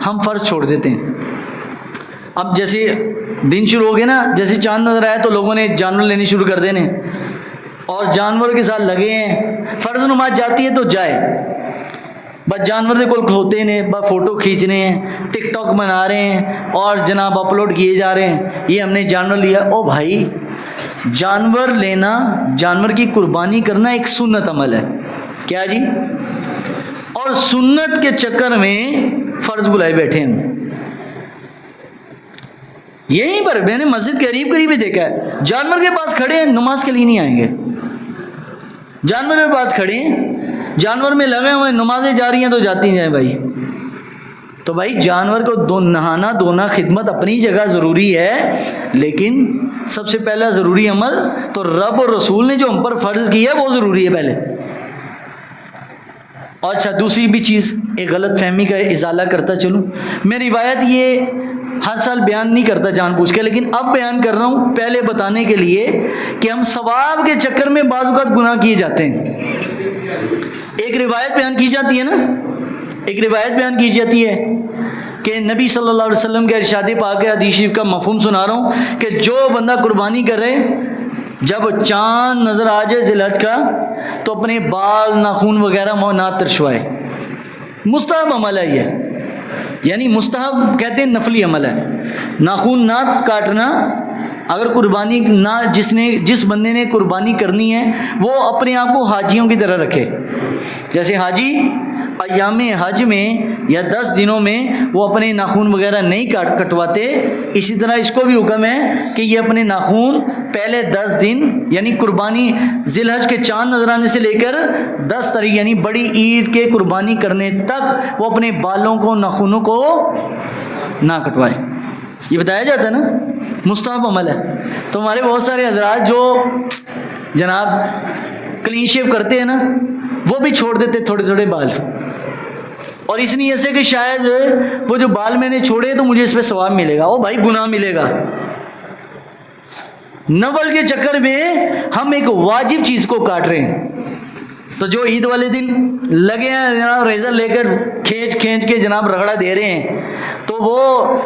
ہم فرض چھوڑ دیتے ہیں. اب جیسے دن شروع ہو گئے نا, جیسے چاند نظر آیا تو لوگوں نے جانور لینے شروع کر دینے, اور جانور کے ساتھ لگے ہیں. فرض نماز جاتی ہے تو جائے, بس جانور کے کول کھوتے ہیں, بس فوٹو کھینچنے ہیں, ٹک ٹاک بنا رہے ہیں, اور جناب اپلوڈ کیے جا رہے ہیں, یہ ہم نے جانور لیا. او بھائی, جانور لینا, جانور کی قربانی کرنا ایک سنت عمل ہے. کیا جی؟ اور سنت کے چکر میں فرض بلائے بیٹھے ہیں. یہیں پر میں نے مسجد کے قریب ہی دیکھا ہے, جانور کے پاس کھڑے ہیں, نماز کے لیے نہیں آئیں گے. جانور کے پاس کھڑے ہیں, جانور میں لگے ہوئے, نمازیں جا رہی ہیں تو جاتی ہیں جائیں بھائی. تو بھائی جانور کو نہانا دھونا خدمت اپنی جگہ ضروری ہے، لیکن سب سے پہلا ضروری عمل تو رب اور رسول نے جو ہم پر فرض کیا ہے وہ ضروری ہے پہلے۔ اور اچھا دوسری بھی چیز، ایک غلط فہمی کا ازالہ کرتا چلوں، میں روایت یہ ہر سال بیان نہیں کرتا جان بوجھ کے، لیکن اب بیان کر رہا ہوں پہلے بتانے کے لیے کہ ہم ثواب کے چکر میں بعض اوقات گناہ کیے جاتے ہیں۔ ایک روایت بیان کی جاتی ہے نا، ایک روایت بیان کی جاتی ہے کہ نبی صلی اللہ علیہ وسلم کے ارشاد پاک حدیث شریف کا مفہوم سنا رہا ہوں کہ جو بندہ قربانی کرے جب چاند نظر آ جائے ذی الحج کا تو اپنے بال ناخون وغیرہ نہ ترشوائے۔ مستحب عمل ہے یہ، یعنی مستحب کہتے ہیں نفلی عمل ہے، ناخون نہ کاٹنا۔ اگر قربانی نہ جس بندے نے قربانی کرنی ہے وہ اپنے آپ کو حاجیوں کی طرح رکھے، جیسے حاجی ایام حج میں یا 10 دنوں میں وہ اپنے ناخون وغیرہ نہیں کٹواتے، اسی طرح اس کو بھی حکم ہے کہ یہ اپنے ناخون پہلے 10 دن یعنی قربانی ذی الحج کے چاند نظر آنے سے لے کر 10 تاریخ یعنی بڑی عید کے قربانی کرنے تک وہ اپنے بالوں کو ناخونوں کو نہ کٹوائے۔ یہ بتایا جاتا ہے نا، مستحب عمل ہے۔ تو ہمارے بہت سارے حضرات جو جناب کلین شیو کرتے ہیں نا، وہ بھی چھوڑ دیتے تھوڑے تھوڑے بال، اور اس نیت سے کہ شاید وہ جو بال میں نے چھوڑے تو مجھے اس پہ ثواب ملے گا۔ او بھائی گناہ ملے گا۔ نفل کے چکر میں ہم ایک واجب چیز کو کاٹ رہے ہیں۔ تو جو عید والے دن لگے ہیں جناب ریزر لے کر کھینچ کے جناب رگڑا دے رہے ہیں، تو وہ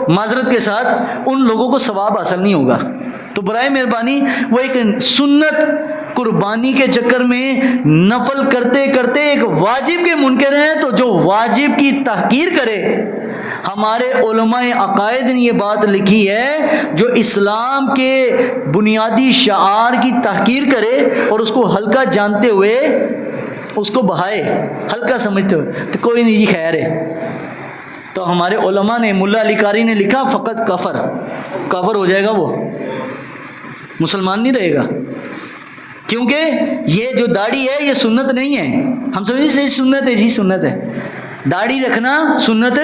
معذرت کے ساتھ ان لوگوں کو ثواب حاصل نہیں ہوگا۔ تو برائے مہربانی وہ ایک سنت قربانی کے چکر میں نفل کرتے کرتے ایک واجب کے منکر ہیں، تو جو واجب کی تحقیر کرے، ہمارے علماء عقائد نے یہ بات لکھی ہے، جو اسلام کے بنیادی شعار کی تحقیر کرے اور اس کو ہلکا جانتے ہوئے اس کو بہائے، ہلکا سمجھتے ہوئے، تو کوئی نہیں جی خیر ہے۔ تو ہمارے علماء نے، ملا علی قاری نے لکھا فقط کافر ہو جائے گا، وہ مسلمان نہیں رہے گا، کیونکہ یہ جو داڑھی ہے یہ سنت نہیں ہے۔ ہم سمجھے سے سنت ہے جی، سنت ہے، داڑھی رکھنا سنت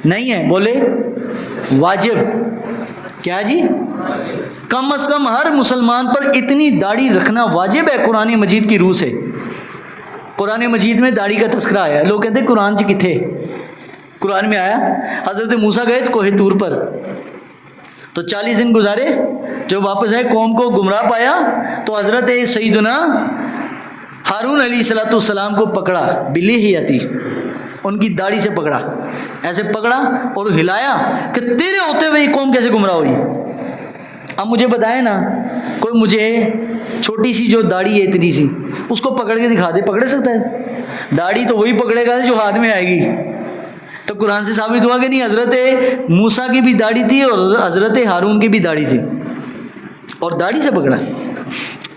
نہیں ہے، بولے واجب کیا جی؟ کم از کم ہر مسلمان پر اتنی داڑھی رکھنا واجب ہے قرآن مجید کی روح سے۔ قرآن مجید میں داڑھی کا تذکرہ آیا ہے، لوگ کہتے ہیں قرآن چ کتھے؟ قرآن میں آیا، حضرت موسیٰ گئے کوہ طور پر، تو 40 دن گزارے، جو واپس آئے قوم کو گمراہ پایا، تو حضرت سیدنا ہارون علیہ السلام کو پکڑا، بلی ہی آتی ان کی داڑھی سے پکڑا، ایسے پکڑا اور ہلایا کہ تیرے ہوتے ہوئے یہ قوم کیسے گمراہ ہوئی۔ اب مجھے بتائیں نا، کوئی مجھے چھوٹی سی جو داڑھی ہے اتنی سی، اس کو پکڑ کے دکھا دے، پکڑ سکتا ہے؟ داڑھی تو وہی پکڑے گا جو ہاتھ میں آئے گی۔ تو قرآن سے ثابت ہوا کہ نہیں، حضرت موسیٰ کی بھی داڑھی تھی اور حضرت ہارون کی بھی داڑھی تھی، اور داڑھی سے پکڑا۔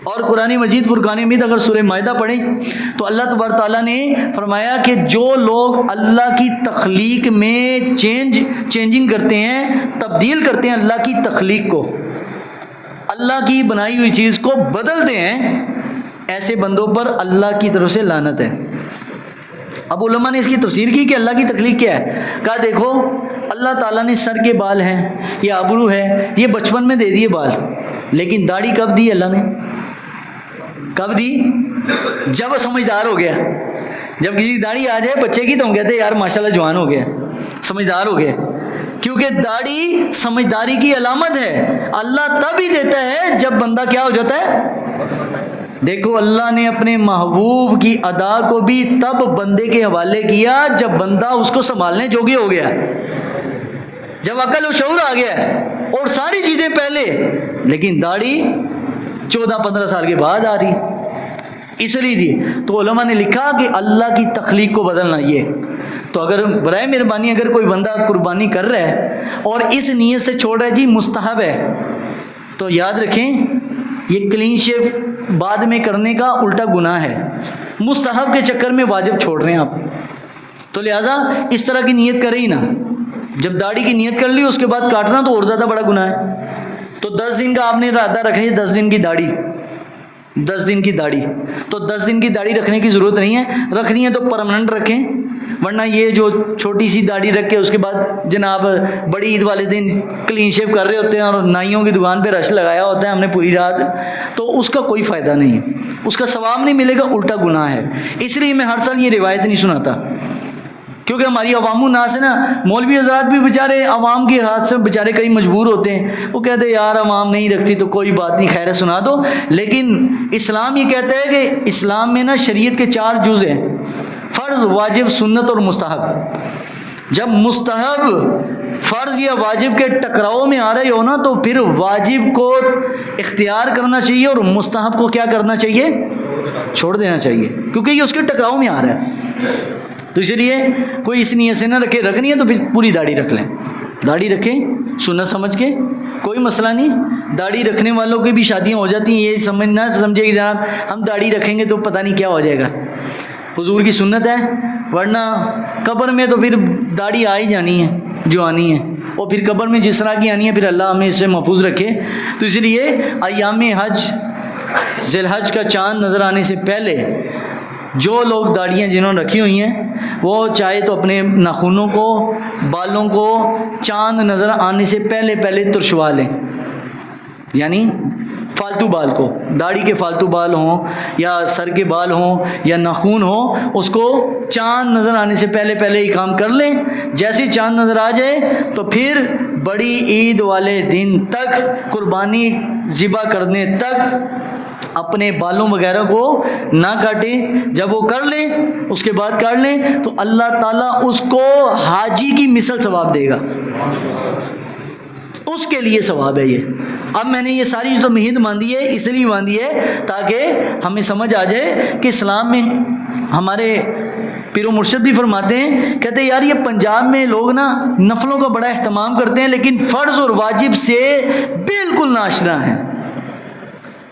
اور قرآن مجید فرقان حمید اگر سورہ مائدہ پڑھیں تو اللہ تبارک تعالیٰ نے فرمایا کہ جو لوگ اللہ کی تخلیق میں چینجنگ کرتے ہیں، تبدیل کرتے ہیں اللہ کی تخلیق کو، اللہ کی بنائی ہوئی چیز کو بدلتے ہیں، ایسے بندوں پر اللہ کی طرف سے لعنت ہے۔ اب علماء نے اس کی تفسیر کی کہ اللہ کی تخلیق کیا ہے، کہا دیکھو اللہ تعالیٰ نے سر کے بال ہیں، یہ ابرو ہے، یہ بچپن میں دے دیے بال، لیکن داڑھی کب دی اللہ نے؟ کب دی؟ جب سمجھدار ہو گیا۔ جب کسی کی داڑھی آ جائے بچے کی تو ہم کہتے ہیں یار ماشاءاللہ جوان ہو گیا، سمجھدار ہو گیا، کیونکہ داڑھی سمجھداری کی علامت ہے۔ اللہ تب ہی دیتا ہے جب بندہ کیا ہو جاتا ہے۔ دیکھو اللہ نے اپنے محبوب کی ادا کو بھی تب بندے کے حوالے کیا جب بندہ اس کو سنبھالنے جوگی ہو گیا، جب عقل و شعور آ گیا، اور ساری چیزیں پہلے، لیکن داڑھی 14-15 سال کے بعد آ رہی، اس لیے دی۔ تو علماء نے لکھا کہ اللہ کی تخلیق کو بدلنا یہ۔ تو اگر برائے مہربانی اگر کوئی بندہ قربانی کر رہا ہے اور اس نیت سے چھوڑ رہا ہے جی مستحب ہے، تو یاد رکھیں یہ کلین شیو بعد میں کرنے کا الٹا گناہ ہے، مستحب کے چکر میں واجب چھوڑ رہے ہیں آپ، تو لہٰذا اس طرح کی نیت کرے ہی نا۔ جب داڑھی کی نیت کر لی اس کے بعد کاٹنا تو اور زیادہ بڑا گناہ ہے۔ تو 10 دن کا آپ نے ارادہ رکھا ہے، 10 دن کی داڑھی، 10 دن کی داڑھی، تو 10 دن کی داڑھی رکھنے کی ضرورت نہیں ہے، رکھنی ہے تو پرماننٹ رکھیں، ورنہ یہ جو چھوٹی سی داڑھی رکھ کے اس کے بعد جناب بڑی عید والے دن کلین شیو کر رہے ہوتے ہیں اور نائیوں کی دکان پہ رش لگایا ہوتا ہے ہم نے پوری رات، تو اس کا کوئی فائدہ نہیں ہے، اس کا ثواب نہیں ملے گا، الٹا گناہ ہے۔ اس لیے میں ہر سال یہ روایت نہیں سناتا، کیونکہ ہماری عوام الناس ہے نا، مولوی حضرات بھی بیچارے عوام کے ہاتھ سے بیچارے کئی مجبور ہوتے ہیں، وہ کہتے ہیں یار عوام نہیں رکھتی تو کوئی بات نہیں، خیر سنا دو۔ لیکن اسلام یہ کہتا ہے کہ اسلام میں نا شریعت کے 4 جز ہیں، فرض، واجب، سنت اور مستحب۔ جب مستحب فرض یا واجب کے ٹکراؤ میں آ رہے ہو نا تو پھر واجب کو اختیار کرنا چاہیے اور مستحب کو کیا کرنا چاہیے؟ چھوڑ دینا چاہیے، کیونکہ یہ اس کے ٹکراؤ میں آ رہا ہے۔ تو اس لیے کوئی اس نیت سے نہ رکھے، رکھنی ہے تو پھر پوری داڑھی رکھ لیں، داڑھی رکھیں سنت سمجھ کے، کوئی مسئلہ نہیں۔ داڑھی رکھنے والوں کی بھی شادیاں ہو جاتی ہیں، یہ سمجھے کہ جناب ہم داڑھی رکھیں گے تو پتہ نہیں کیا ہو جائے گا، حضور کی سنت ہے، ورنہ قبر میں تو پھر داڑھی آ ہی جانی ہے جو آنی ہے، اور پھر قبر میں جس طرح کی آنی ہے، پھر اللہ ہمیں اس سے محفوظ رکھے۔ تو اس لیے ایام حج، ذی الحج کا چاند نظر آنے سے پہلے جو لوگ داڑھیاں جنہوں نے رکھی ہوئی ہیں وہ چاہے تو اپنے ناخنوں کو، بالوں کو چاند نظر آنے سے پہلے ترشوا لیں، یعنی فالتو بال کو، داڑھی کے فالتو بال ہوں یا سر کے بال ہوں یا ناخن ہوں، اس کو چاند نظر آنے سے پہلے ہی کام کر لیں۔ جیسے چاند نظر آ جائے تو پھر بڑی عید والے دن تک، قربانی ذبح کرنے تک اپنے بالوں وغیرہ کو نہ کاٹیں۔ جب وہ کر لیں اس کے بعد کاٹ لیں تو اللہ تعالیٰ اس کو حاجی کی مثل ثواب دے گا، اس کے لیے ثواب ہے یہ۔ اب میں نے یہ ساری جو تمہید باندھی ہے اس لیے باندھی ہے تاکہ ہمیں سمجھ آ جائے کہ اسلام میں ہمارے پیر و مرشد بھی فرماتے ہیں، کہتے ہیں یار یہ پنجاب میں لوگ نا نفلوں کا بڑا اہتمام کرتے ہیں لیکن فرض اور واجب سے بالکل ناشنا ہیں،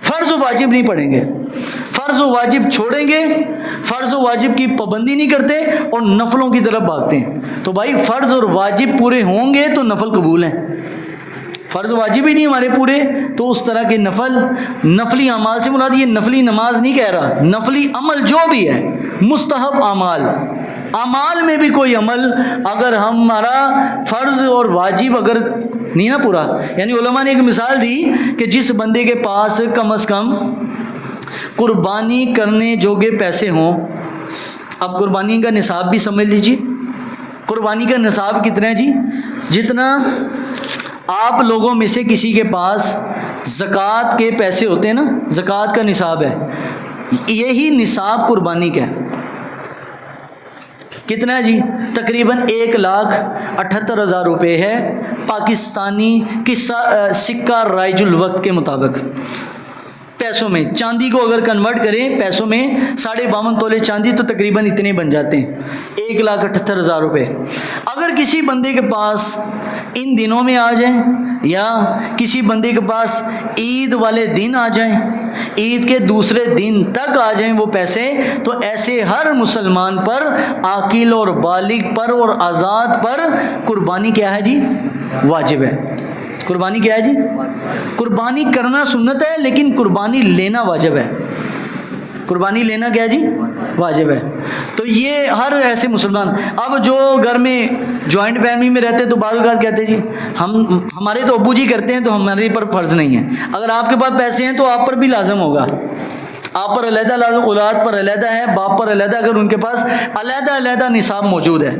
فرض و واجب نہیں پڑھیں گے، فرض و واجب چھوڑیں گے، فرض و واجب کی پابندی نہیں کرتے اور نفلوں کی طرف بھاگتے ہیں۔ تو بھائی فرض اور واجب پورے ہوں گے تو نفل قبول ہیں، فرض واجب ہی نہیں ہمارے پورے تو اس طرح کے نفلی اعمال سے مراد یہ نفلی نماز نہیں کہہ رہا، نفلی عمل جو بھی ہے، مستحب اعمال میں بھی کوئی عمل اگر ہمارا فرض اور واجب اگر نہیں نا پورا، یعنی علماء نے ایک مثال دی کہ جس بندے کے پاس کم از کم قربانی کرنے جوگے پیسے ہوں، اب قربانی کا نصاب بھی سمجھ لیجیے، قربانی کا نصاب کتنا ہے جی؟ جتنا آپ لوگوں میں سے کسی کے پاس زکوٰۃ کے پیسے ہوتے ہیں نا، زکوٰۃ کا نصاب ہے، یہی نصاب قربانی کا ہے۔ کتنا ہے جی؟ تقریباً 1,78,000 روپے ہے پاکستانی کی سکہ رائج الوقت کے مطابق، پیسوں میں۔ چاندی کو اگر کنورٹ کریں پیسوں میں 52.5 تولے چاندی تو تقریباً اتنے بن جاتے ہیں، 1,78,000 روپے۔ اگر کسی بندے کے پاس ان دنوں میں آ جائیں یا کسی بندے کے پاس عید والے دن آ جائیں، عید کے دوسرے دن تک آ جائیں وہ پیسے، تو ایسے ہر مسلمان پر، عاقل اور بالغ پر اور آزاد پر قربانی کیا ہے جی؟ واجب ہے۔ قربانی کیا ہے جی؟ قربانی کرنا سنت ہے لیکن قربانی لینا واجب ہے۔ قربانی لینا کیا ہے جی؟ واجب ہے۔ تو یہ ہر ایسے مسلمان، اب جو گھر میں جوائنٹ فیملی میں رہتے ہیں تو بعض اوقات کہتے ہیں جی ہمارے تو ابو جی کرتے ہیں تو ہمارے پر فرض نہیں ہے۔ اگر آپ کے پاس پیسے ہیں تو آپ پر بھی لازم ہوگا، آپ پر علیحدہ لازم، اولاد پر علیحدہ ہے، باپ پر علیحدہ، اگر ان کے پاس علیحدہ نصاب موجود ہے۔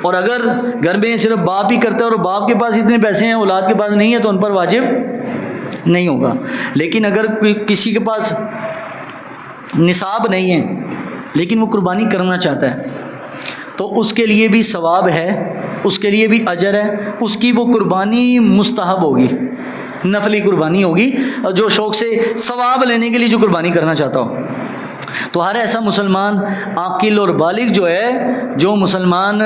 اور اگر گھر میں صرف باپ ہی کرتا ہے اور باپ کے پاس اتنے پیسے ہیں اولاد کے پاس نہیں ہے تو ان پر واجب نہیں ہوگا۔ لیکن اگر کسی کے پاس نصاب نہیں ہے لیکن وہ قربانی کرنا چاہتا ہے تو اس کے لیے بھی ثواب ہے، اس کے لیے بھی اجر ہے، اس کی وہ قربانی مستحب ہوگی، نفلی قربانی ہوگی، اور جو شوق سے ثواب لینے کے لیے جو قربانی کرنا چاہتا ہو۔ تو ہر ایسا مسلمان عاقل اور بالغ جو ہے، جو مسلمان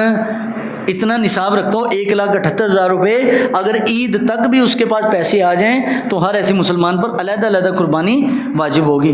اتنا نصاب رکھتا ہو 1,78,000 روپے، اگر عید تک بھی اس کے پاس پیسے آ جائیں تو ہر ایسے مسلمان پر علیحدہ قربانی واجب ہوگی۔